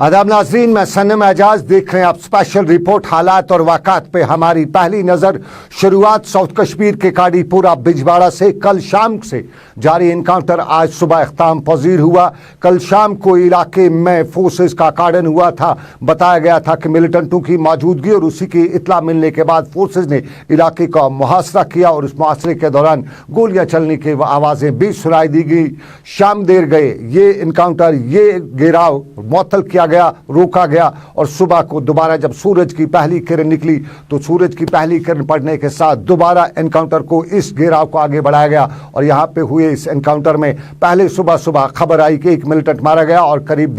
आदाब नाज़रीन, मैं सनम एजाज देख रहे हैं आप स्पेशल रिपोर्ट हालात और वाक़ात पे। हमारी पहली नज़र शुरुआत साउथ कश्मीर के काडीपुरा बिजवाड़ा से। कल शाम से जारी इनकाउंटर आज सुबह अख्ताम पजीर हुआ। कल शाम को इलाके में फोर्सेस का कार्डन हुआ था। बताया गया था कि मिलिटेंटों की मौजूदगी और उसी की इत्ला मिलने के बाद फोर्सेस ने इलाके का मुहासरा किया और उस मुहासरे के दौरान गोलियां चलने की आवाज़ें भी सुनाई दी गई। शाम देर गए ये इनकाउंटर, ये घेराव मुअत्तल किया गया, रोका गया और सुबह को दोबारा जब सूरज की पहली किरण निकली तो सूरज की पहली किरण पड़ने के साथ दोबारा एनकाउंटर को, इस घेराव को आगे बढ़ाया गया। और यहाँ पे हुए इस एनकाउंटर में पहले सुबह खबर आई कि एक मिलिटेंट मारा गया और करीब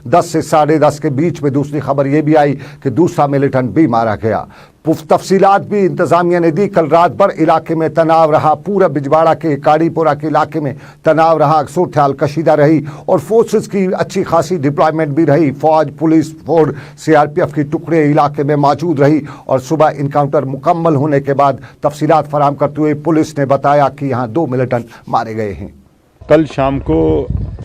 10 से 10:30 के बीच में दूसरी खबर ये भी आई कि दूसरा मिलिटेंट भी मारा गया। तफसीलात भी इंतजामिया ने दी। कल रात भर इलाके में तनाव रहा, पूरा बिजवाड़ा के काडीपुरा के इलाके में तनाव रहा, सूरत हाल कशीदा रही और फोर्सेस की अच्छी खासी डिप्लॉयमेंट भी रही। फौज, पुलिस फोर्स, सीआरपीएफ की टुकड़े इलाके में मौजूद रही और सुबह इनकाउंटर मुकम्मल होने के बाद तफसीलात फराहम करते हुए पुलिस ने बताया कि यहाँ 2 मिलिटेंट मारे गए हैं। कल शाम को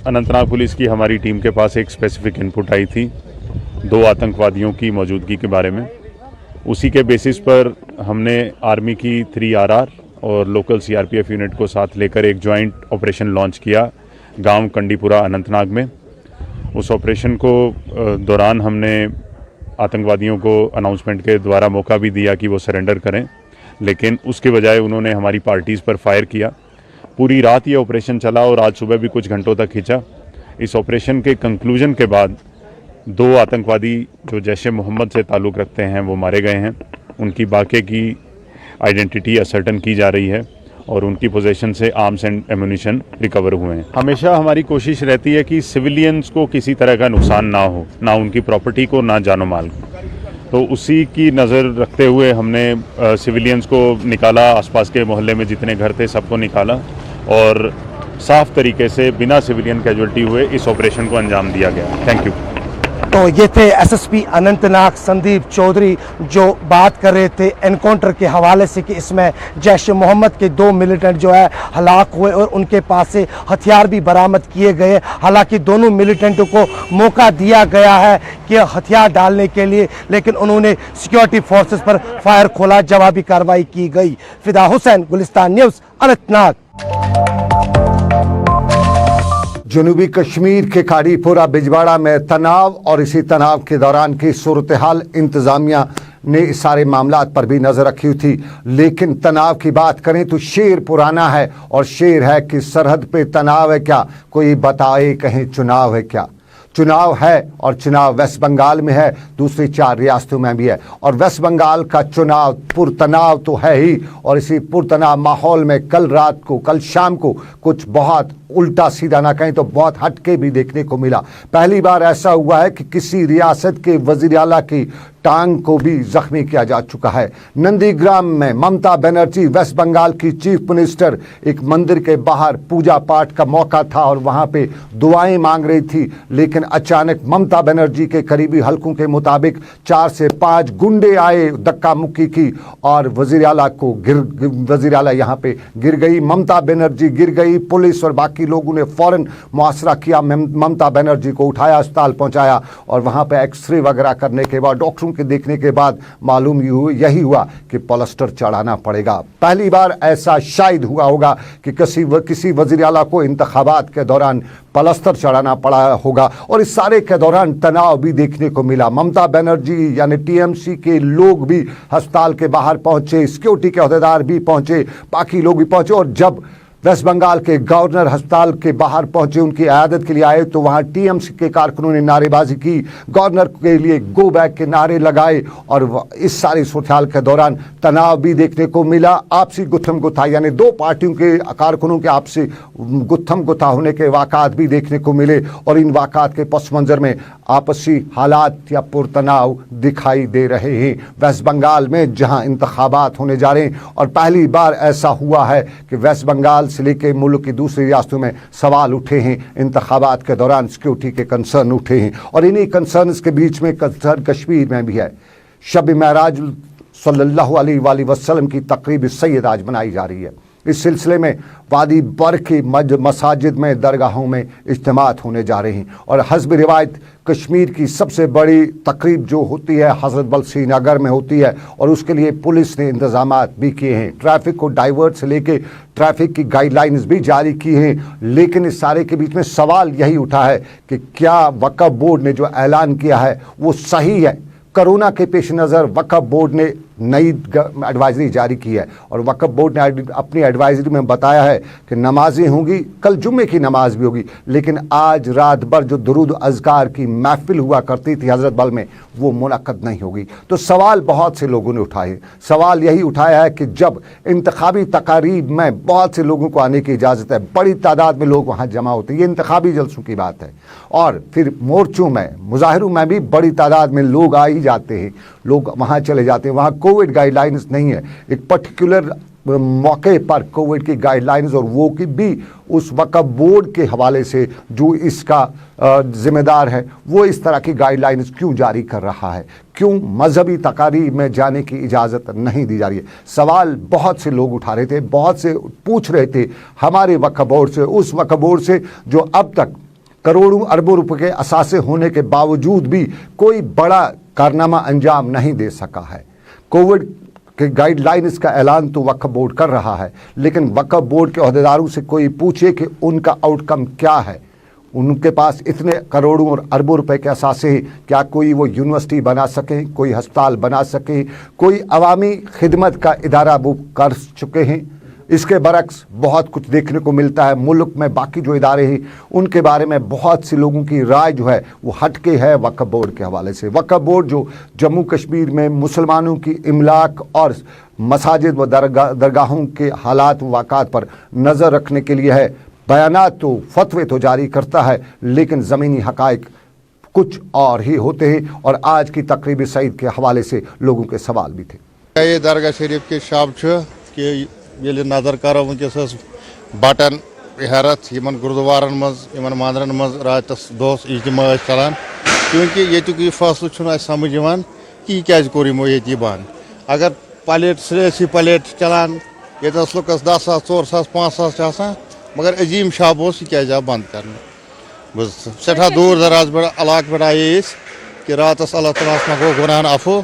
अनंतनाग पुलिस की हमारी टीम के पास एक स्पेसिफिक इनपुट आई थी 2 आतंकवादियों की मौजूदगी के बारे में। उसी के बेसिस पर हमने आर्मी की 3RR और लोकल सीआरपीएफ यूनिट को साथ लेकर एक जॉइंट ऑपरेशन लॉन्च किया गांव कंडीपुरा अनंतनाग में। उस ऑपरेशन को दौरान हमने आतंकवादियों को अनाउंसमेंट के द्वारा मौका भी दिया कि वो सरेंडर करें, लेकिन उसके बजाय उन्होंने हमारी पार्टीज़ पर फायर किया। पूरी रात ये ऑपरेशन चला और आज सुबह भी कुछ घंटों तक खिंचा। इस ऑपरेशन के कंक्लूजन के बाद 2 आतंकवादी जो जैश-ए मोहम्मद से ताल्लुक़ रखते हैं वो मारे गए हैं। उनकी बाकी की आइडेंटिटी असर्टन की जा रही है और उनकी पोजीशन से आर्म्स एंड एम्यूनिशन रिकवर हुए हैं। हमेशा हमारी कोशिश रहती है कि सिविलियंस को किसी तरह का नुकसान ना हो, ना उनकी प्रॉपर्टी को, ना जानो माल को। तो उसी की नज़र रखते हुए हमने सिविलियंस को निकाला, आसपास के मोहल्ले में जितने घर थे सबको निकाला और साफ तरीके से बिना सिविलियन कैजुअल्टी हुए इस ऑपरेशन को अंजाम दिया गया। Thank you. तो ये थे एसएसपी अनंतनाग संदीप चौधरी जो बात कर रहे थे एनकाउंटर के हवाले से कि इसमें जैश मोहम्मद के 2 मिलिटेंट जो है हलाक हुए और उनके पास से हथियार भी बरामद किए गए। हालांकि दोनों मिलिटेंटों को मौका दिया गया है कि हथियार डालने के लिए, लेकिन उन्होंने सिक्योरिटी फोर्सेस पर फायर खोला, जवाबी कार्रवाई की गई। फिदा हुसैन, गुलिस्तान न्यूज़, अनंतनाग। जनूबी कश्मीर के काडीपुरा बिजवाड़ा में तनाव और इसी तनाव के दौरान की सूरत हाल इंतज़ामिया ने इस सारे मामलात पर भी नज़र रखी थी। लेकिन तनाव की बात करें तो शेर पुराना है और शेर है कि सरहद पे तनाव है क्या, कोई बताए कहीं चुनाव है क्या। चुनाव है और चुनाव वेस्ट बंगाल में है, दूसरी 4 रियासतों में भी है और वेस्ट बंगाल का चुनाव पुरतनाव तो है ही। और इसी पुरतनाव माहौल में कल रात को, कल शाम को कुछ बहुत उल्टा सीधा ना कहें तो बहुत हटके भी देखने को मिला। पहली बार ऐसा हुआ है कि किसी रियासत के वज़ीर आला की टांग को भी जख्मी किया जा चुका है। नंदीग्राम में ममता बनर्जी, वेस्ट बंगाल की चीफ मिनिस्टर, एक मंदिर के बाहर पूजा पाठ का मौका था और वहां पे दुआएं मांग रही थी, लेकिन अचानक ममता बनर्जी के करीबी हलकों के मुताबिक 4 से 5 गुंडे आए, धक्का मुक्की की और वज़ीर आला को वज़ीर आला यहाँ पे गिर गई, ममता बनर्जी गिर गई। पुलिस और बाकी लोगों ने फौरन मुआसरा किया, ममता बनर्जी को उठाया, अस्पताल पहुंचाया और वहां पे एक्सरे वगैरह करने के बाद, डॉक्टरों के देखने के बाद मालूम यही हुआ कि प्लास्टर चढ़ाना पड़ेगा। पहली बार ऐसा शायद हुआ होगा कि किसी वज़ीर आला को इंतखाबात के दौरान प्लास्टर चढ़ाना पड़ा होगा और इस सारे के दौरान तनाव भी देखने को मिला। ममता बनर्जी यानी टीएमसी के लोग भी अस्पताल के बाहर पहुंचे, सिक्योरिटी के अहदेदार भी पहुंचे, बाकी लोग भी पहुंचे और जब वेस्ट बंगाल के गवर्नर अस्पताल के बाहर पहुंचे, उनकी इयादत के लिए आए तो वहां टीएमसी के कारकुनों ने नारेबाजी की, गवर्नर के लिए गो बैक के नारे लगाए और इस सारी सूरत के दौरान तनाव भी देखने को मिला। आपसी गुत्थम गुत्था यानी 2 पार्टियों के कारकुनों के आपसी गुत्थम गुत्था होने के वाक़ात भी देखने को मिले और इन वाक़ात के पस मंज़र में आपसी हालात या पुरतनाव दिखाई दे रहे हैं वेस्ट बंगाल में, जहां इंतखाबात होने जा रहे हैं। और पहली बार ऐसा हुआ है कि वेस्ट बंगाल से लेकर मुल्क की दूसरी रियासतों में सवाल उठे हैं, इंतखाबात के दौरान सिक्योरिटी के कंसर्न उठे हैं और इन्हीं कंसर्न्स के बीच में कंसर्न कश्मीर में भी है। शब महराज सल्लल्लाहु अलैहि वसल्लम की तकरीब सैयद आज मनाई जा रही है। इस सिलसिले में वादी बर की मसाजिद में दरगाहों में इज्तिमात होने जा रहे हैं और हस्ब रिवायत कश्मीर की सबसे बड़ी तकरीब जो होती है हज़रत बल श्रीनगर में होती है और उसके लिए पुलिस ने इंतजामात भी किए हैं। ट्रैफिक को डाइवर्ट से लेके ट्रैफिक की गाइडलाइंस भी जारी की हैं। लेकिन इस सारे के बीच में सवाल यही उठा है कि क्या वक्फ बोर्ड ने जो ऐलान किया है वो सही है। कोरोना के पेश नज़र वक्फ बोर्ड ने नई एडवाइजरी जारी की है और वक्फ बोर्ड ने अपनी एडवाइजरी में बताया है कि नमाजें होंगी, कल जुम्मे की नमाज भी होगी, लेकिन आज रात भर जो दुरूद अज़कार की महफिल हुआ करती थी हज़रत बल में वो मुनक्कद नहीं होगी। तो सवाल बहुत से लोगों ने उठाए। सवाल यही उठाया है कि जब इंतखाबी तकारीब में बहुत से लोगों को आने की इजाज़त है, बड़ी तादाद में लोग वहाँ जमा होते हैं, ये इंतखाबी जलसों की बात है, और फिर मोर्चों में मुजाहिरों में भी बड़ी तादाद में लोग आ ही जाते हैं, लोग वहाँ चले जाते हैं। वहाँ कोविड गाइडलाइंस नहीं है, एक पर्टिकुलर मौके पर कोविड की गाइडलाइंस और वो की भी उस वक्फ बोर्ड के हवाले से जो इसका जिम्मेदार है वो इस तरह की गाइडलाइंस क्यों जारी कर रहा है, क्यों मजहबी तकारीब में जाने की इजाज़त नहीं दी जा रही है। सवाल बहुत से लोग उठा रहे थे, बहुत से पूछ रहे थे हमारे वक्फ बोर्ड से, उस वक्फ बोर्ड से जो अब तक करोड़ों अरबों रुपए के असासे होने के बावजूद भी कोई बड़ा कारनामा अंजाम नहीं दे सका है। कोविड के गाइडलाइंस का ऐलान तो वक्फ बोर्ड कर रहा है, लेकिन वक्फ बोर्ड के अहदेदारों से कोई पूछे कि उनका आउटकम क्या है। उनके पास इतने करोड़ों और अरबों रुपए के असासे हैं, क्या कोई वो यूनिवर्सिटी बना सकें, कोई अस्पताल बना सकें, कोई अवामी खिदमत का इदारा वो कर चुके हैं। इसके बरक्स बहुत कुछ देखने को मिलता है। मुल्क में बाकी जो इदारे हैं उनके बारे में बहुत से लोगों की राय जो है वो हटके है वक्फ बोर्ड के हवाले से। वक्फ बोर्ड जो जम्मू कश्मीर में मुसलमानों की इमलाक और मसाजिद व दरगाहों के हालात वाक़ात पर नज़र रखने के लिए है। बयानात तो फतवे तो जारी करता है, लेकिन ज़मीनी हक़ाइक़ कुछ और ही होते हैं। और आज की तकरीब सईद के हवाले से लोगों के सवाल भी थे। ये दरगाह शरीफ के शाब कि ये नजर करो वस बटन हैरत इन गुरुद्वारन मज मंदिरन मज रात दोस इज्तिमा चलान, क्योंकि ये फैसलो समझ कि क्या कोर ये बंद। अगर प्लेट ससी प्लेट चलान ये लुकस 10,000 4,000 5,000 मगर अजीम शाब क्या बंद कर सठा दूर दराज इलाक पे आए कि रात अल्लाह तआला मो गुनाह अफो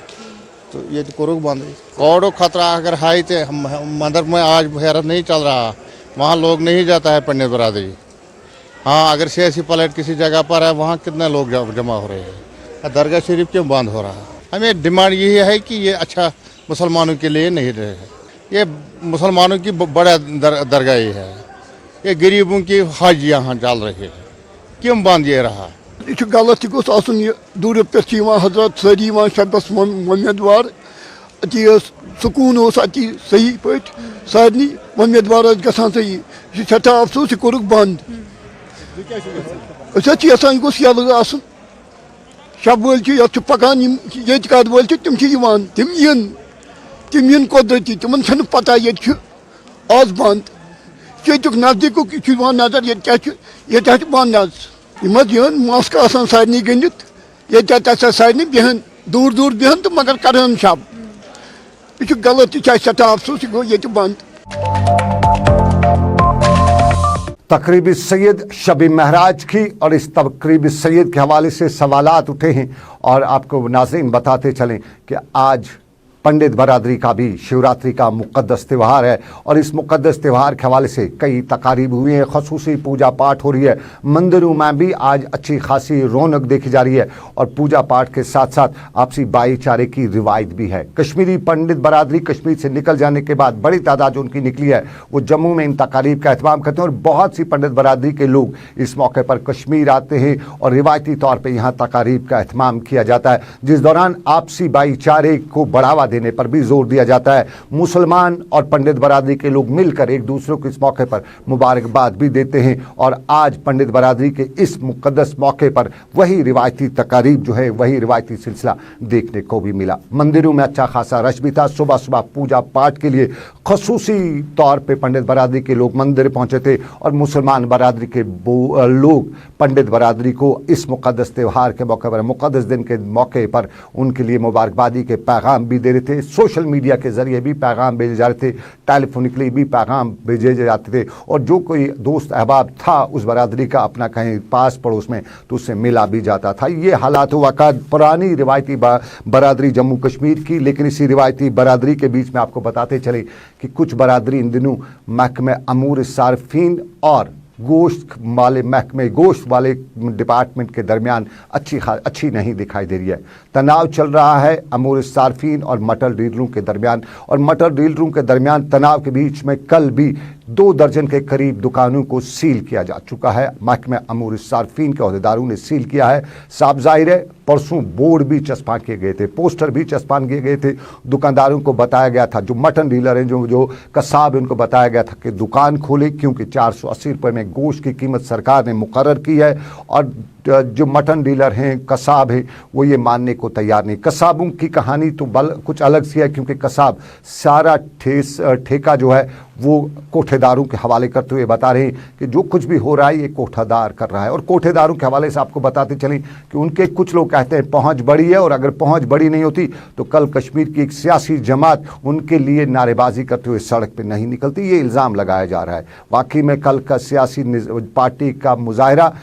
तो ये कोरुक बंद। कोविड खतरा अगर है तो मंदिर में आज हैरत नहीं चल रहा, वहाँ लोग नहीं जाता है पंडित बरादरी। हाँ, अगर सियासी प्लेट किसी जगह पर है वहाँ कितने लोग जमा हो रहे हैं। दरगाह शरीफ क्यों बंद हो रहा है? हमें डिमांड यही है कि ये अच्छा मुसलमानों के लिए नहीं रहे, ये मुसलमानों की बड़ा दरगाह ही है, ये गरीबों की हज यहाँ चल रही है, क्यों बंद ये रहा? यह गलत यह दूर पे हजरत सारी शबस उम्मीदवार अति सुकून अति सही पे सारे उम्मीदवार गसान सही यह सठा अफसोस यह कोरुक बंद। यसान गोस यल आसन शब वल पकान ये कद वल तिम इन कुदरती तिमन पता ये आज बंद ये नजदीक नजर ये बंद आज यम मास्क आसान सारे गंदित ये सारे बेहन दूर दूर बेहन तो मगर करान शब यह गलत यह सठा अफसोस गो ये बंद। तकरीब सैयद शब महराज की और इस तकरीब सैयद के हवाले से सवालात उठे हैं और आपको नाज़रीन बताते चलें कि आज पंडित बरादरी का भी शिवरात्रि का मुक़द्दस त्यौहार है और इस मुक़द्दस त्यौहार के हवाले से कई तकारीब हुई हैं, ख़ुसूसी पूजा पाठ हो रही है। मंदिरों में भी आज अच्छी खासी रौनक देखी जा रही है और पूजा पाठ के साथ साथ आपसी भाईचारे की रिवायत भी है। कश्मीरी पंडित बरादरी कश्मीर से निकल जाने के बाद बड़ी तादाद जो उनकी निकली है वो जम्मू में इन तकारीब का एहतमाम करते हैं और बहुत सी पंडित बरादरी के लोग इस मौके पर कश्मीर आते हैं और रिवायती तौर पर यहाँ तकारीब का एहतमाम किया जाता है, जिस दौरान आपसी भाईचारे को बढ़ावा देने पर भी जोर दिया जाता है। मुसलमान और पंडित बरादरी के लोग मिलकर एक दूसरे को इस मौके पर मुबारकबाद भी देते हैं और आज पंडित बरादरी के इस मुक़द्दस मौके पर वही रिवायती तकारीब जो है वही रिवायती सिलसिला देखने को भी मिला। मंदिरों में अच्छा खासा रश भी था। सुबह सुबह पूजा पाठ के लिए खसूसी तौर पर पंडित बरादरी के लोग मंदिर पहुंचे थे और मुसलमान बरादरी के लोग पंडित बरादरी को इस मुक़द्दस त्यौहार के मौके पर मुक़द्दस दिन के मौके पर उनके लिए मुबारकबादी के पैगाम भी दे रहे थे, सोशल मीडिया के ज़रिए भी पैगाम भेजे जा रहे थे, टेलीफोनिकली भी पैगाम भेजे जाते थे, और जो कोई दोस्त अहबाब था उस बरादरी का अपना कहीं पास पड़ोस में तो उससे मिला भी जाता था। ये हालात वाक़ पुरानी रिवायती बरादरी जम्मू कश्मीर की। लेकिन इसी रिवायती बरादरी के बीच में आपको बताते चले कि कुछ बरादरी इन दिनों महकमे अमूर सारफीन और गोश्त वाले डिपार्टमेंट के दरमियान अच्छी नहीं दिखाई दे रही है। तनाव चल रहा है अमूर सारफीन और मटर डीलरों के दरमियान, और मटर डीलरों के दरमियान तनाव के बीच में कल भी 2 दर्जन के करीब दुकानों को सील किया जा चुका है। महकमे अमूर सारफीन के अहदेदारों ने सील किया है। साफ जाहिर है परसों बोर्ड भी चस्पा किए गए थे, पोस्टर भी चस्पा किए गए थे। दुकानदारों को बताया गया था, जो मटन डीलर हैं, जो कसाब, उनको बताया गया था कि दुकान खोले, क्योंकि 480 रुपये में गोश्त की कीमत सरकार ने मुकर्रर की है। और जो मटन डीलर हैं, कसाब हैं, वो ये मानने को तैयार नहीं। कसाबों की कहानी तो कुछ अलग सी है, क्योंकि कसाब सारा ठेका जो है वो कोठेदारों के हवाले करते हुए बता रहे हैं कि जो कुछ भी हो रहा है ये कोठेदार कर रहा है। और कोठेदारों के हवाले से आपको बताते चलें कि उनके कुछ लोग कहते हैं पहुंच बड़ी है, और अगर पहुंच बड़ी नहीं होती तो कल कश्मीर की एक सियासी जमात उनके लिए नारेबाजी करते हुए सड़क पर नहीं निकलती। ये इल्ज़ाम लगाया जा रहा है। वाकई में कल का सियासी पार्टी का मुजाहरा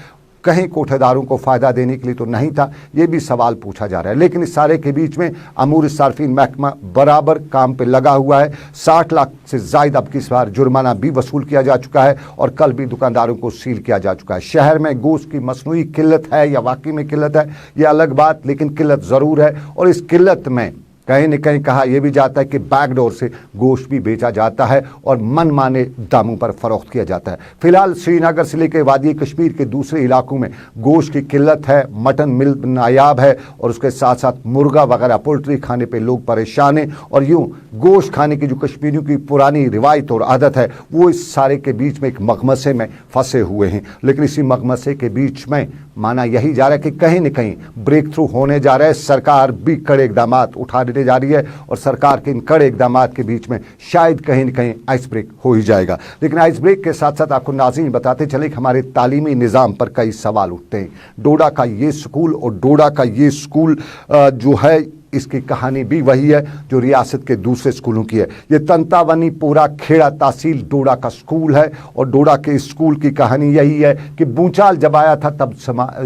कहीं कोठेदारों को फ़ायदा देने के लिए तो नहीं था, ये भी सवाल पूछा जा रहा है। लेकिन इस सारे के बीच में अमूर सारफीन महकमा बराबर काम पे लगा हुआ है। 60 लाख से ज़ायद अब किस बार जुर्माना भी वसूल किया जा चुका है, और कल भी दुकानदारों को सील किया जा चुका है। शहर में गोश्त की मसनूई किल्लत है या वाकई में किल्लत है, ये अलग बात, लेकिन किल्लत ज़रूर है। और इस किल्लत में कहीं न कहीं कहा यह भी जाता है कि बैकडोर से गोश्त भी बेचा जाता है और मनमाने दामों पर फरोख्त किया जाता है। फिलहाल श्रीनगर से लेकर वादी कश्मीर के दूसरे इलाकों में गोश्त की किल्लत है, मटन मिल नायाब है, और उसके साथ साथ मुर्गा वगैरह पोल्ट्री खाने पे लोग परेशान हैं। और यूं गोश्त खाने की जो कश्मीरियों की पुरानी रिवायत और आदत है वो इस सारे के बीच में एक मगमसे में फंसे हुए हैं। लेकिन इसी मगमसे के बीच में माना यही जा रहा है कि कहीं न कहीं ब्रेक थ्रू होने जा रहा है। सरकार भी कड़े इकदाम उठाने जा रही है, और सरकार के इन कड़े इकदाम के बीच में शायद कहीं न कहीं आइस ब्रेक हो ही जाएगा। लेकिन आइस ब्रेक के साथ साथ आपको नाज़रीन बताते चले कि हमारे तालीमी निज़ाम पर कई सवाल उठते हैं। डोडा का ये स्कूल और डोडा का ये स्कूल जो है, इसकी कहानी भी वही है जो रियासत के दूसरे स्कूलों की है। ये तंतावनी पूरा खेड़ा तहसील डोडा का स्कूल है, और डोडा के स्कूल की कहानी यही है कि भूचाल जब आया था तब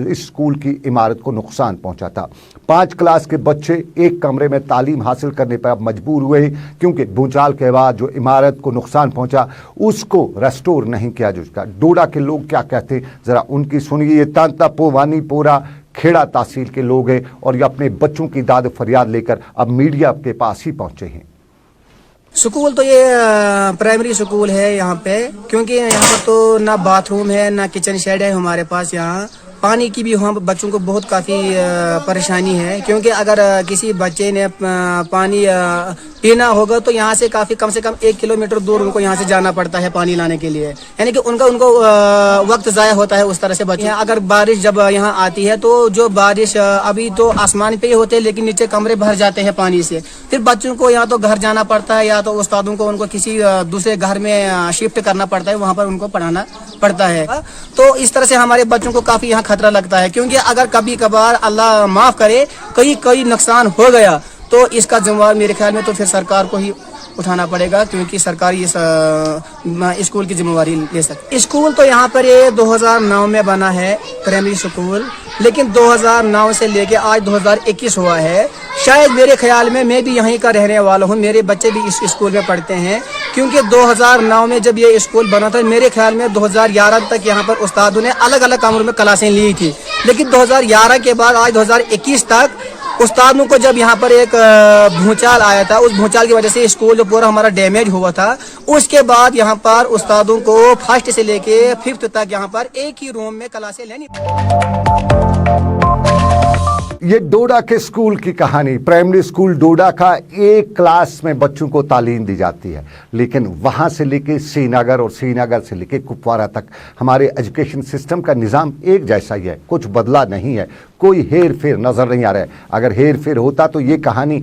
इस स्कूल की इमारत को नुकसान पहुंचा था। 5 क्लास के बच्चे एक कमरे में तालीम हासिल करने पर अब मजबूर हुए हैं, क्योंकि भूचाल के बाद जो इमारत को नुकसान पहुंचा उसको रेस्टोर नहीं किया जा सका। डोडा के लोग क्या कहते हैं ज़रा उनकी सुनिए। ये तंतावानी पूरा खेड़ा तहसील के लोग हैं, और ये अपने बच्चों की दाद फरियाद लेकर अब मीडिया के पास ही पहुंचे हैं। स्कूल तो ये प्राइमरी स्कूल है यहाँ पे, क्योंकि यहाँ पर तो ना बाथरूम है ना किचन शेड है हमारे पास। यहाँ पानी की भी हम बच्चों को बहुत काफ़ी परेशानी है, क्योंकि अगर किसी बच्चे ने पानी पीना होगा तो यहाँ से काफ़ी कम से कम 1 किलोमीटर दूर उनको यहाँ से जाना पड़ता है पानी लाने के लिए। यानी कि उनको वक्त ज़ाया होता है उस तरह से बच्चे। अगर बारिश जब यहाँ आती है तो जो बारिश अभी तो आसमान पे ही होते हैं, लेकिन नीचे कमरे भर जाते हैं पानी से। फिर बच्चों को या तो घर जाना पड़ता है, या तो उस्तादों को उनको किसी दूसरे घर में शिफ्ट करना पड़ता है, वहाँ पर उनको पढ़ाना पड़ता है। तो इस तरह से हमारे बच्चों को काफ़ी यहाँ खतरा लगता है, क्योंकि अगर कभी कभार अल्लाह माफ़ करे कोई नुकसान हो गया तो इसका जिम्मेवार मेरे ख्याल में तो फिर सरकार को ही उठाना पड़ेगा, क्योंकि सरकार इस स्कूल की जिम्मेवारी ले सकती है। स्कूल तो यहाँ पर ये 2009 में बना है प्राइमरी स्कूल, लेकिन 2009 से लेके आज 2021 हुआ है। शायद मेरे ख्याल में मैं भी यहीं का रहने वाला हूँ, मेरे बच्चे भी इस स्कूल में पढ़ते हैं, क्योंकि 2009 में जब ये स्कूल बना था मेरे ख्याल में 2011 तक यहाँ पर उस्तादों ने अलग अलग कमरों में क्लासें ली थी। लेकिन 2011 के बाद आज 2021 तक उस्तादों को जब यहाँ पर एक भूचाल आया था, उस भूचाल की वजह से स्कूल जो पूरा हमारा डैमेज हुआ था, उसके बाद यहाँ पर उस्तादों को 1st से लेके 5th तक यहाँ पर एक ही रूम में क्लासें लेनी। ये डोडा के स्कूल की कहानी। प्राइमरी स्कूल डोडा का 1 क्लास में बच्चों को तालीम दी जाती है, लेकिन वहाँ से लेके श्रीनगर और श्रीनगर से लेके कुपवारा तक हमारे एजुकेशन सिस्टम का निज़ाम एक जैसा ही है, कुछ बदला नहीं है, कोई हेर फेर नज़र नहीं आ रहा है। अगर हेर फेर होता तो ये कहानी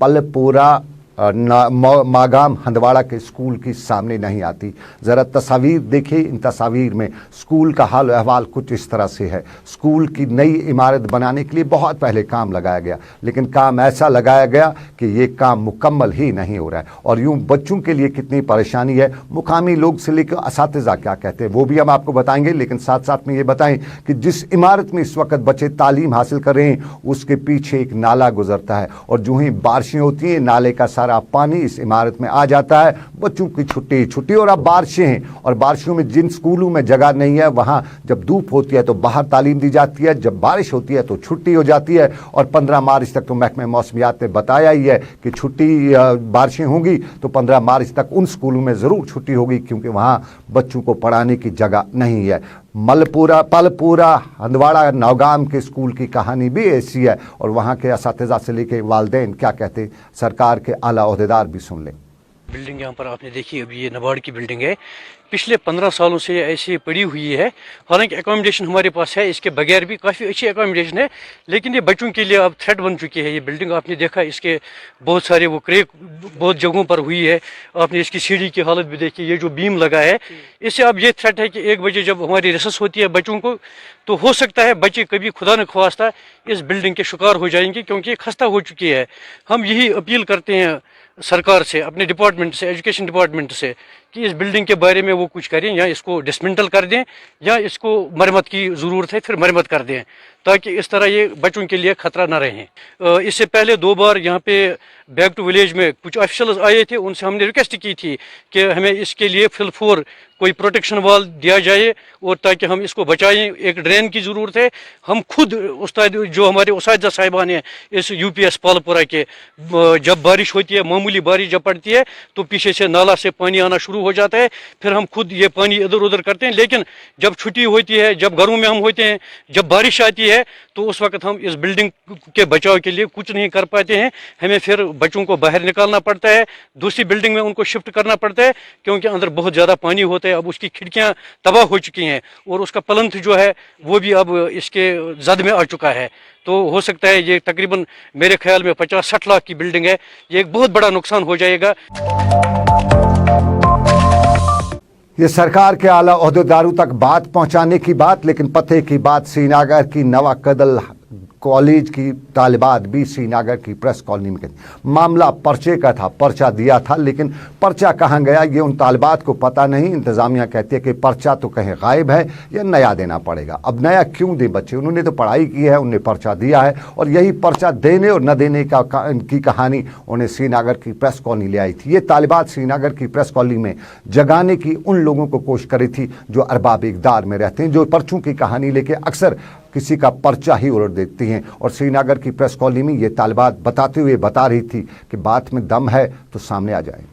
पलपोरा मागाम हंदवाड़ा के स्कूल की सामने नहीं आती। ज़रा तस्वीर देखिए, इन तस्वीर में स्कूल का हाल अहवाल कुछ इस तरह से है। स्कूल की नई इमारत बनाने के लिए बहुत पहले काम लगाया गया, लेकिन काम ऐसा लगाया गया कि ये काम मुकम्मल ही नहीं हो रहा है। और यूं बच्चों के लिए कितनी परेशानी है, मुकामी लोग से लेकर असातिज़ा क्या कहते हैं वो भी हम आपको बताएंगे। लेकिन साथ साथ में ये बताएं कि जिस इमारत में इस वक्त बच्चे तालीम हासिल कर रहे हैं उसके पीछे एक नाला गुजरता है, और जो ही बारिशें होती हैं नाले का सारा पानी इस इमारत में आ जाता है। बच्चों की छुट्टी और अब बारिशें हैं, और बारिशों में जिन स्कूलों में जगह नहीं है वहाँ जब धूप होती है तो बाहर तालीम दी जाती है, जब बारिश होती है तो छुट्टी हो जाती है। और 15 मार्च तक तो महकमे मौसमियात ने बताया ही है कि छुट्टी बारिशें होंगी तो 15 मार्च तक उन स्कूलों में ज़रूर छुट्टी होगी, क्योंकि वहाँ बच्चों को पढ़ाने की जगह नहीं है। पलपुरा हंदवाड़ा नौगाम के स्कूल की कहानी भी ऐसी है, और वहाँ के असातिज़ा से लेके वालिदैन क्या कहते, सरकार के आला ओहदेदार भी सुन लें। बिल्डिंग यहाँ पर आपने देखी, अभी ये नाबार्ड की बिल्डिंग है, पिछले 15 सालों से ऐसी पड़ी हुई है। हालांकि एकोमोडेशन हमारे पास है, इसके बगैर भी काफ़ी अच्छी एकोमोडेशन है, लेकिन ये बच्चों के लिए अब थ्रेट बन चुकी है। ये बिल्डिंग आपने देखा, इसके बहुत सारे वो क्रैक बहुत जगहों पर हुई है। आपने इसकी सीढ़ी की हालत भी देखी, ये जो बीम लगा है, इससे अब ये थ्रेट है कि 1 बजे जब हमारी रिसेस होती है बच्चों को, तो हो सकता है बच्चे कभी खुदा न ख्वास्ता इस बिल्डिंग के शिकार हो जाएंगे, क्योंकि खस्ता हो चुकी है। हम यही अपील करते हैं सरकार से, अपने डिपार्टमेंट से, एजुकेशन डिपार्टमेंट से, कि इस बिल्डिंग के बारे में वो कुछ करें, या इसको डिसमेंटल कर दें या इसको मरम्मत की ज़रूरत है फिर मरम्मत कर दें, ताकि इस तरह ये बच्चों के लिए ख़तरा ना रहे। इससे पहले 2 बार यहाँ पे बैक टू विलेज में कुछ ऑफिशियल्स आए थे, उनसे हमने रिक्वेस्ट की थी कि हमें इसके लिए फिल 4 कोई प्रोटेक्शन वॉल दिया जाए, और ताकि हम इसको बचाएं। एक ड्रेन की ज़रूरत है। हम खुद उस्ताद जो हमारे उस्ताद साहिबान हैं इस UPS पालपुरा के, जब बारिश होती है, मामूली बारिश जब पड़ती है तो पीछे से नाला से पानी आना शुरू हो जाता है, फिर हम खुद ये पानी इधर उधर करते हैं। लेकिन जब छुट्टी होती है, जब घरों में हम होते हैं, जब बारिश आती है, तो उस वक्त हम इस बिल्डिंग के बचाव के लिए कुछ नहीं कर पाते हैं। हमें फिर बच्चों को बाहर निकालना पड़ता है, दूसरी बिल्डिंग में उनको शिफ्ट करना पड़ता है, क्योंकि अंदर बहुत ज़्यादा पानी होता है। अब उसकी खिड़कियां तबाह हो चुकी हैं, और उसका प्लंथ जो है वो भी अब इसके जद में आ चुका है। तो हो सकता है ये तकरीबन मेरे ख्याल में 50-60 लाख की बिल्डिंग है, ये एक बहुत बड़ा नुकसान हो जाएगा। ये सरकार के आला ओहदेदारों तक बात पहुंचाने की बात, लेकिन पते की बात श्रीनगर की नवा कदल कॉलेज की तालिबात भी श्रीनगर की प्रेस कॉलोनी में मामला पर्चे का था, पर्चा दिया था, लेकिन पर्चा कहाँ गया ये उन तालिबात को पता नहीं। इंतज़ामिया कहती है कि पर्चा तो कहीं गायब है या नया देना पड़ेगा। अब नया क्यों दें बच्चे, उन्होंने तो पढ़ाई की है, उन्हें पर्चा दिया है, और यही पर्चा देने और न देने की कहानी उन्हें श्रीनगर की प्रेस कॉलोनी ले आई थी। ये तालिबात श्रीनगर की प्रेस कॉलोनी में जगाने की उन लोगों को कोशिश करी थी जो अरबाब इक़दार में रहते हैं, जो पर्चों की कहानी लेके अक्सर किसी का पर्चा ही उलट देती हैं। और श्रीनगर की प्रेस कॉलोनी में ये तालिबात बताते हुए बता रही थी कि बात में दम है तो सामने आ जाए।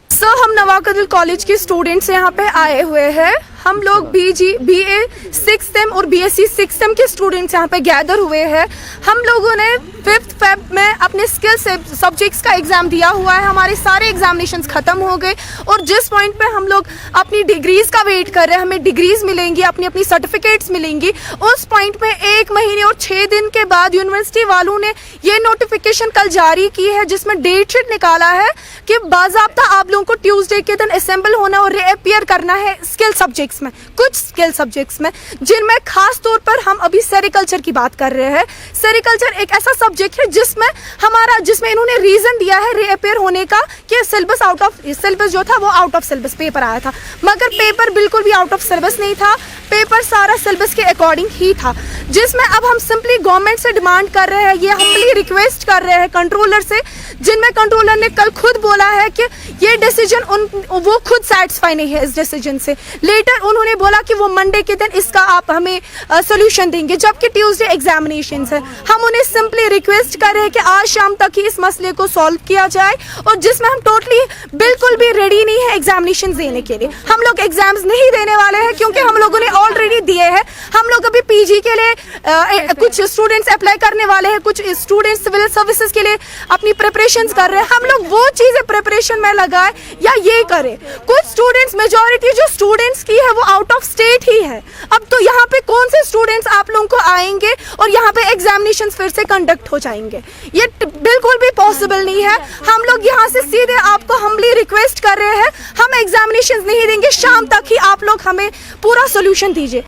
सर, हम नवाकदल कॉलेज के स्टूडेंट्स यहाँ पे आए हुए हैं। हम लोग BA 6th सेम और BSc 6th सेम के स्टूडेंट्स यहाँ पे गैदर हुए हैं। हम लोगों ने 5th Feb में अपने स्किल सब्जेक्ट्स का एग्ज़ाम दिया हुआ है। हमारे सारे एग्जामिनेशंस ख़त्म हो गए, और जिस पॉइंट पे हम लोग अपनी डिग्रीज़ का वेट कर रहे हैं, हमें डिग्रीज़ मिलेंगी, अपनी सर्टिफिकेट्स मिलेंगी, उस पॉइंट पे 1 महीने और 6 दिन के बाद यूनिवर्सिटी वालों ने ये नोटिफिकेशन कल जारी की है, जिसमें डेट शीट निकाला है कि बाज़ाब्ता आप लोगों को ट्यूसडे के दिन असेंबल होना और रीअपियर करना है स्किल सब्जेक्ट्स में, कुछ स्किल सब्जेक्ट्स में, जिनमें खास तौर पर हम अभी सेरिकल्चर की बात कर रहे हैं। सेरिकल्चर एक ऐसा सब्जेक्ट है जिसमें इन्होंने रीजन दिया है रीअपियर होने का कि सिलेबस जो था वो आउट ऑफ सिलेबस पेपर आया था, मगर पेपर बिल्कुल भी आउट ऑफ सिलेबस नहीं था। पेपर सारा सिलेबस के अकॉर्डिंग ही था, जिसमें अब हम सिंपली गवर्नमेंट से डिमांड कर रहे हैं, ये हम्बली रिक्वेस्ट कर रहे हैं कंट्रोलर से, जिनमें कंट्रोलर ने कल खुद बोला है कि ये डिसीजन वो खुद सेटिस्फाई नहीं है इस डिसीजन से। लेटर उन्होंने बोला कि वो मंडे के दिन इसका आप हमें सोल्यूशन देंगे, जबकि ट्यूसडे एग्जामिनेशंस है। हम उन्हें सिंपली रिक्वेस्ट कर रहे हैं कि आज शाम तक ही इस मसले को सॉल्व किया जाए, और जिसमें हम टोटली बिल्कुल भी रेडी नहीं है एग्जामिनेशन देने के लिए। हम लोग एग्जाम्स नहीं देने वाले हैं, क्योंकि हम लोगों ने ऑलरेडी दिए हैं। हम लोग अभी PG के लिए कुछ स्टूडेंट्स अप्लाई करने वाले हैं, कुछ स्टूडेंट्स सिविल सर्विसेज के लिए अपनी प्रिपरेशन प्रिपरेशंस कर रहे हैं, हम लोग वो चीज़ें प्रिपरेशन में लगाए या ये करें। कुछ स्टूडेंट्स, मेजॉरिटी जो स्टूडेंट्स की है वो आउट ऑफ स्टेट ही है। अब तो यहाँ पे कौन से स्टूडेंट्स आप लोगों को आएंगे और यहाँ पे एग्जामिनेशन फिर से कंडक्ट हो जाएंगे, ये बिल्कुल भी पॉसिबल नहीं है। हम लोग यहाँ से सीधे आपको हम्बली रिक्वेस्ट कर रहे हैं, हम एग्जामिनेशन नहीं देंगे, शाम तक ही आप लोग हमें पूरा सोल्यूशन दीजिए।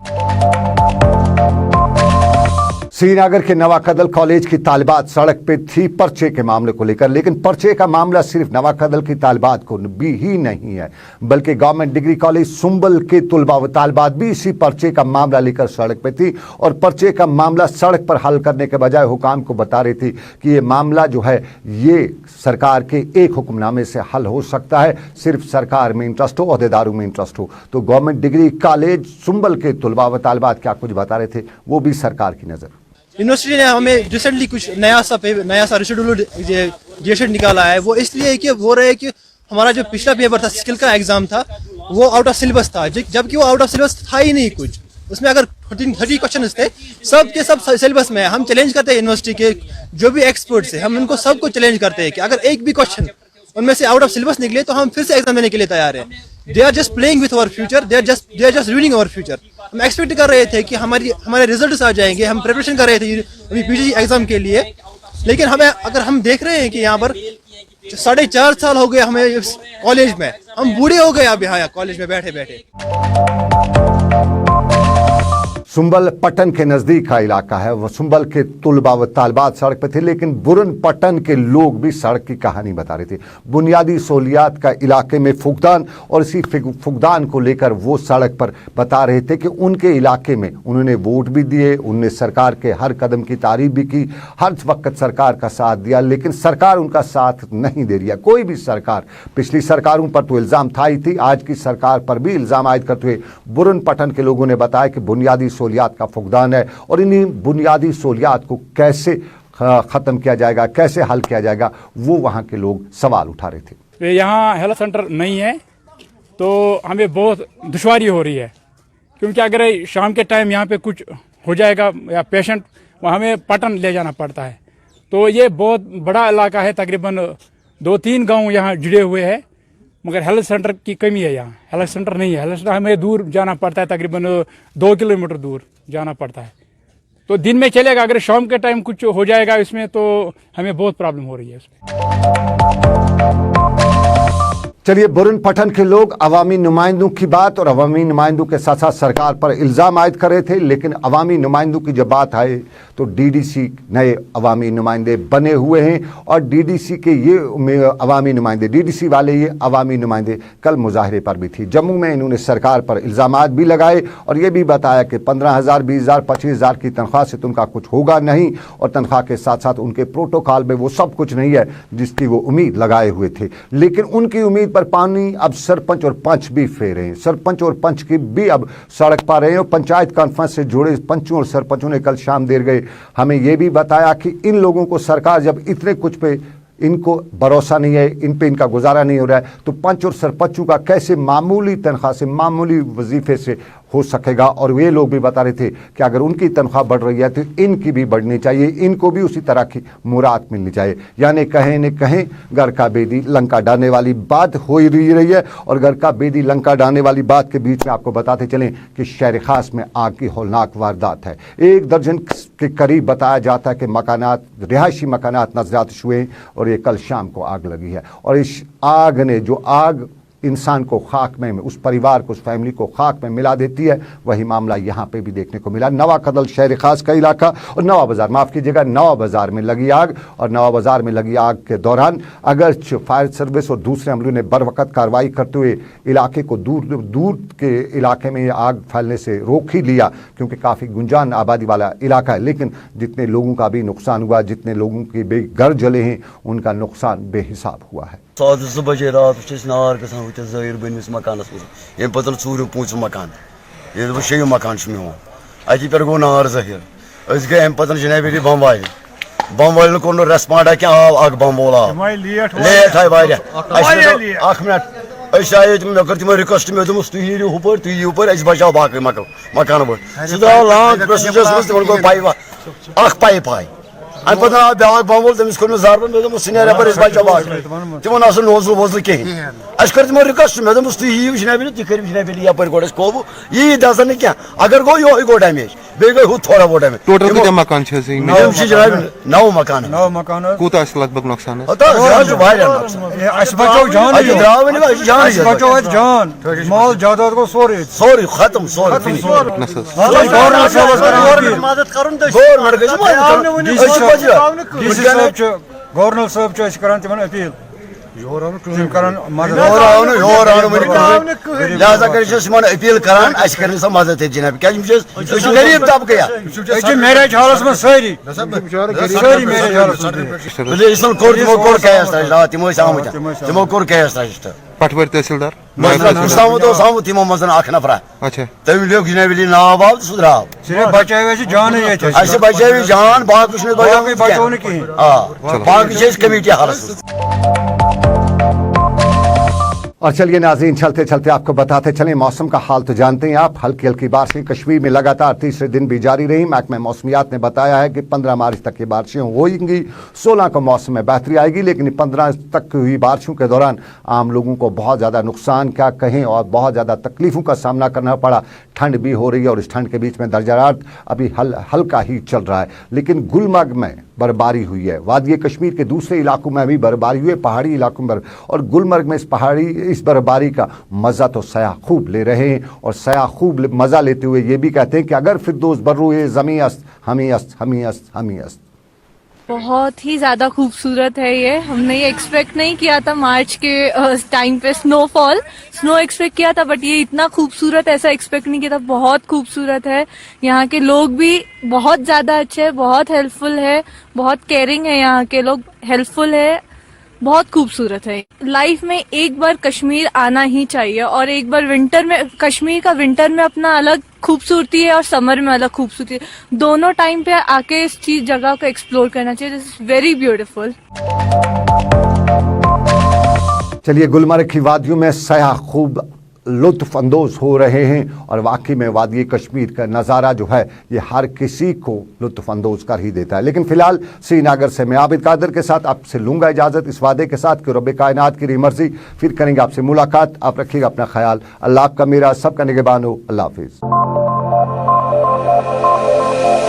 श्रीनगर के नवाकदल कॉलेज की तालिबात सड़क पे थी पर्चे के मामले को लेकर, लेकिन पर्चे का मामला सिर्फ नवाकदल की तालिबात को भी ही नहीं है, बल्कि गवर्नमेंट डिग्री कॉलेज सुंबल के तुलबा व तालिबात भी इसी पर्चे का मामला लेकर सड़क पे थी और पर्चे का मामला सड़क पर हल करने के बजाय हुकाम को बता रही थी कि ये मामला जो है ये सरकार के एक हुक्मनामे से हल हो सकता है, सिर्फ सरकार में इंटरेस्ट हो, अहदेदारों में इंटरेस्ट हो। तो गवर्नमेंट डिग्री कॉलेज सुंबल के तुलबा व तालिबात क्या कुछ बता रहे थे, वो भी सरकार की नज़र। यूनिवर्सिटी ने हमें रिसेंटली कुछ नया सा रिशेड्यूल डेट निकाला है। वो इसलिए कि वो रहे कि हमारा जो पिछला पेपर था, स्किल का एग्जाम था, वो आउट ऑफ सिलेबस था, जबकि वो आउट ऑफ सिलेबस था ही नहीं कुछ। उसमें अगर 30 क्वेश्चन थे, सब के सब सिलेबस में। हम चैलेंज करते हैं यूनिवर्सिटी के जो भी एक्सपर्ट्स हैं, हम उनको सबको चैलेंज करते हैं कि अगर एक भी क्वेश्चन उनमें से आउट ऑफ सिलेबस निकले तो हम फिर से एग्जाम देने के लिए तैयार हैं। They are just playing with our future, they are just ruining our future. हम एक्सपेक्ट कर रहे थे कि हमारे रिजल्ट्स आ जाएंगे, हम प्रिपरेशन कर रहे थे अभी पीजी एग्जाम के लिए, लेकिन अगर हम देख रहे हैं कि यहाँ पर 4.5 साल हो गए हमें कॉलेज में, हम बूढ़े हो गए अब यहाँ कॉलेज में बैठे बैठे। सुंबल पटन के नज़दीक का इलाका है, वह सुंबल के तुलबा व तालिबात सड़क पे थे, लेकिन बुरन पटन के लोग भी सड़क की कहानी बता रहे थे। बुनियादी सहूलियात का इलाके में फुकदान और इसी फुकदान को लेकर वो सड़क पर बता रहे थे कि उनके इलाके में उन्होंने वोट भी दिए, उनने सरकार के हर कदम की तारीफ भी की, हर वक्त सरकार का साथ दिया, लेकिन सरकार उनका साथ नहीं दे रही है। कोई भी सरकार, पिछली सरकारों पर तो इल्ज़ाम था ही थी, आज की सरकार पर भी इल्ज़ाम आयद करते हुए बुरन पटन के लोगों ने बताया कि बुनियादी सहूलियात का फुकदान है और इन्हीं बुनियादी सहूलियात को कैसे ख़त्म किया जाएगा, कैसे हल किया जाएगा, वो वहाँ के लोग सवाल उठा रहे थे। यहाँ हेल्थ सेंटर नहीं है तो हमें बहुत दुश्वारी हो रही है, क्योंकि अगर शाम के टाइम यहाँ पे कुछ हो जाएगा या पेशेंट, हमें पटन ले जाना पड़ता है। तो ये बहुत बड़ा इलाका है, तकरीबन 2-3 गांव यहाँ जुड़े हुए हैं, मगर हेल्थ सेंटर की कमी है। यहाँ हेल्थ सेंटर नहीं है, हेल्थ सेंटर हमें दूर जाना पड़ता है, तकरीबन 2 किलोमीटर दूर जाना पड़ता है। तो दिन में चलेगा, अगर शाम के टाइम कुछ हो जाएगा इसमें तो हमें बहुत प्रॉब्लम हो रही है उसमें। चलिए, बुरन पठन के लोग अवामी नुमाइंदों की बात और अवामी नुमाइंदों के साथ साथ सरकार पर इल्ज़ाम आयद कर रहे थे, लेकिन अवामी नुमाइंदों की जब बात आए तो डीडीसी नए अवामी नुमाइंदे बने हुए हैं और डीडीसी के ये अवामी नुमाइंदे, डीडीसी वाले ये अवामी नुमाइंदे कल मुजाहरे पर भी थी। जम्मू में इन्होंने सरकार पर इल्ज़ामात भी लगाए और ये भी बताया कि 15,000, 20,000, 25,000 की तनख्वाह से तो उनका कुछ होगा नहीं और तनख्वाह के साथ साथ उनके प्रोटोकॉल में वो सब कुछ नहीं है जिसकी वो उम्मीद लगाए हुए थे। लेकिन उनकी उम्मीद पर पानी अब सरपंच और पंच भी फेरे हैं। सरपंच और पंच की भी अब सड़क पर रहे हैं और पंचायत कॉन्फ्रेंस से जुड़े पंचों और सरपंचों ने कल शाम देर गए हमें यह भी बताया कि इन लोगों को सरकार जब इतने कुछ पे इनको भरोसा नहीं है, इन पे इनका गुजारा नहीं हो रहा है, तो पंच और सरपंचों का कैसे मामूली तनख्वाह से, मामूली वजीफे से हो सकेगा। और वे लोग भी बता रहे थे कि अगर उनकी तनख्वाह बढ़ रही है तो इनकी भी बढ़नी चाहिए, इनको भी उसी तरह की मुराद मिलनी चाहिए। यानी कहीं न कहीं घर का बेदी लंका डालने वाली बात हो ही रही है। और घर का बेदी लंका डालने वाली बात के बीच में आपको बताते चलें कि शहर खास में आग की हौलनाक वारदात है। 1 दर्जन के करीब बताया जाता है कि मकानात, रिहायशी मकानात नजरात हुए और ये कल शाम को आग लगी है। और इस आग ने, जो आग इंसान को खाक में, उस परिवार को, उस फैमिली को खाक में मिला देती है, वही मामला यहाँ पे भी देखने को मिला। नवा कदल शहर खास का इलाका और नवा बाजार, माफ़ कीजिएगा, नवा बाजार में लगी आग। और नवा बाजार में लगी आग के दौरान अगर फायर सर्विस और दूसरे अमलों ने बर वक़्त कार्रवाई करते हुए इलाके को दूर के इलाके में आग फैलने से रोक ही लिया, क्योंकि काफ़ी गुंजान आबादी वाला इलाका है। लेकिन जितने लोगों का भी नुकसान हुआ, जितने लोगों के घर जले हैं, उनका नुकसान बेहिसाब हुआ है। 2 बजे रात नार गसान ज़ाहिर बनिस मकानस ये पे 4-5 मकान, ये 6 मकान मोन अति पे गो नार ज़ाहिर। गए अम पे जनाबेरी बम वाल कोर रेस्पॉन्ड कि आग बम वोल लेट आए वारिया। 1 मिनट आए मे कर तमो रिक्वेस्ट, मे दोस तुम नीरू हुपर, तुम यू पर बचाओ बाकी मकान वो सह द्राव लांग प्रोसीजर गो पाइप आए अम पे आव ब्या बम वोल तमिस कोर जारबन मे दोस नेर पर बचा बाग तिमन आस नोजल वोजल कहीं अस कर तिमो रिक्वेस्ट मे दोस तुम यू जनाब तुम कर जनाब यपर गोड़ कोबू यी दसन क्या अगर गो यो गो डैमेज बे गई हु थोड़ा बहुत डैमेज टोटल कितना मकान छे जनाब 9 मकान कूत लगभग नुकसान जान माल जायदाद को सोरी खत्म सोरी गवर्नर साहब कर अपील लिहाजा कर अपील करान कर मदद जनाब क्या गरीब तबके मैरिज हालस में सारी तिमो कोर कैस रजिस्टर तिमो आमुत तिमो कोर कैस रजिस्टर पटवारी तहसीलदार तिमो मज अख नफरा अच्छा तम लिख जनाब नाव आव सह द्राव बचाए जान बचाव जान बाकी बचो कहीं बाकी कमेटी हालस और चलिए नाज़रीन, चलते चलते आपको बताते चलें मौसम का हाल तो जानते हैं आप। हल्की हल्की बारिशें कश्मीर में लगातार तीसरे दिन भी जारी रही। महकमा मौसमियात ने बताया है कि 15 मार्च तक ये बारिशें होंगी। 16 को मौसम में बेहतरी आएगी, लेकिन 15 तक हुई बारिशों के दौरान आम लोगों को बहुत ज़्यादा नुकसान क्या कहें और बहुत ज़्यादा तकलीफ़ों का सामना करना पड़ा। ठंड भी हो रही है और इस ठंड के बीच में दर्जारात अभी हल्का ही चल रहा है। लेकिन गुलमर्ग में बर्फबारी हुई है, वादी कश्मीर के दूसरे इलाकों में भी बर्फबारी हुई है, पहाड़ी इलाकों में। और गुलमर्ग में इस बर्फबारी का मज़ा तो सयाह खूब ले रहे हैं और सयाह खूब मज़ा लेते हुए ये भी कहते हैं कि अगर फिरदौस बर्रुए ज़मी अस्त हमी अस्त हमी अस्त हमी अस्त। बहुत ही ज़्यादा खूबसूरत है ये। हमने ये एक्सपेक्ट नहीं किया था मार्च के टाइम पे स्नो एक्सपेक्ट किया था, बट ये इतना खूबसूरत ऐसा एक्सपेक्ट नहीं किया था। बहुत खूबसूरत है। यहाँ के लोग भी बहुत ज़्यादा अच्छे हैं, बहुत हेल्पफुल है, बहुत केयरिंग है। यहाँ के लोग हेल्पफुल है, बहुत खूबसूरत है। लाइफ में एक बार कश्मीर आना ही चाहिए और एक बार विंटर में, कश्मीर का विंटर में अपना अलग खूबसूरती है और समर में अलग खूबसूरती है। दोनों टाइम पे आके इस चीज जगह को एक्सप्लोर करना चाहिए। This is very beautiful. चलिए, गुलमर्ग की वादियों में सयाह खूब लुत्फ अंदोज हो रहे हैं और वाकई में वादी कश्मीर का नज़ारा जो है ये हर किसी को लुत्फ अंदोज कर ही देता है। लेकिन फिलहाल श्रीनगर से मैं आबिद कादिर के साथ आपसे लूंगा इजाज़त, इस वादे के साथ कि रब कायनात की मर्जी फिर करेंगे आपसे मुलाकात। आप रखिएगा अपना ख्याल। अल्लाह आपका मेरा सबका निगहबान हो। अल्लाह हाफिज़।